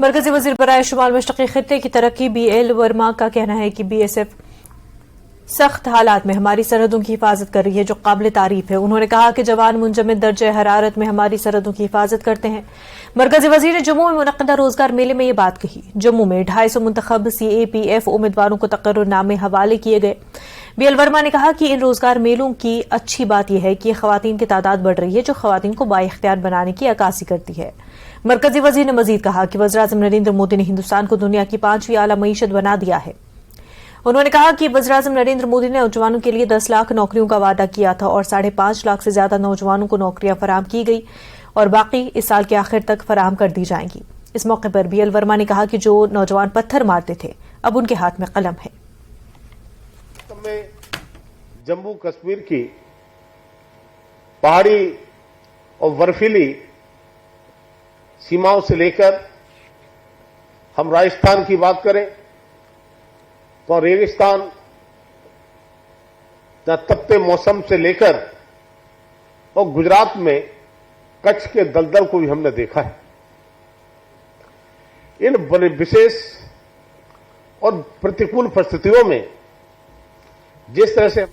मरकजी वजीर बराए शुमाल मशरक़ी खित्ते की तरक्की BL वर्मा का कहना है कि BSF सख्त हालात में हमारी सरहदों की हिफाजत कर रही है, जो काबिल तारीफ है। उन्होंने कहा कि जवान मुंजमद दर्जे हरारत में हमारी सरहदों की हिफाजत करते हैं। मरकजी वजीर ने जम्मू में मुनक्किदा रोजगार मेले में ये बात कही। जम्मू में 250 मुंतखब CAPF उम्मीदवारों को तकर्रुरनामे हवाले किए गए। BL वर्मा ने कहा कि इन रोजगार मेलों की अच्छी बात यह है कि खवातीन की तादाद बढ़ रही है, जो खवातीन को बाइख्तियार बनाने की अक्कासी करती है। मरकजी वजीर ने मजीद कहा कि वज़ीर-ए-आज़म नरेंद्र मोदी ने हिंदुस्तान को दुनिया की 5वीं आला मईशत बना दिया है। उन्होंने कहा कि वज़ीर-ए-आज़म नरेंद्र मोदी ने नौजवानों के लिए 10 लाख नौकरियों का वादा किया था और 5.5 लाख से ज्यादा नौजवानों को नौकरियां फराहम की गई और बाकी इस साल के आखिर तक फराहम कर दी जाएंगी। इस मौके पर BL वर्मा ने कहा कि जो नौजवान पत्थर मारते थे, अब उनके हाथ में कलम है। जम्मू कश्मीर की पहाड़ी और बर्फीली सीमाओं से लेकर हम राजस्थान की बात करें तो रेगिस्तान तपते मौसम से लेकर और गुजरात में कच्छ के दलदल को भी हमने देखा है। इन बड़े विशेष और प्रतिकूल परिस्थितियों में जिस तरह से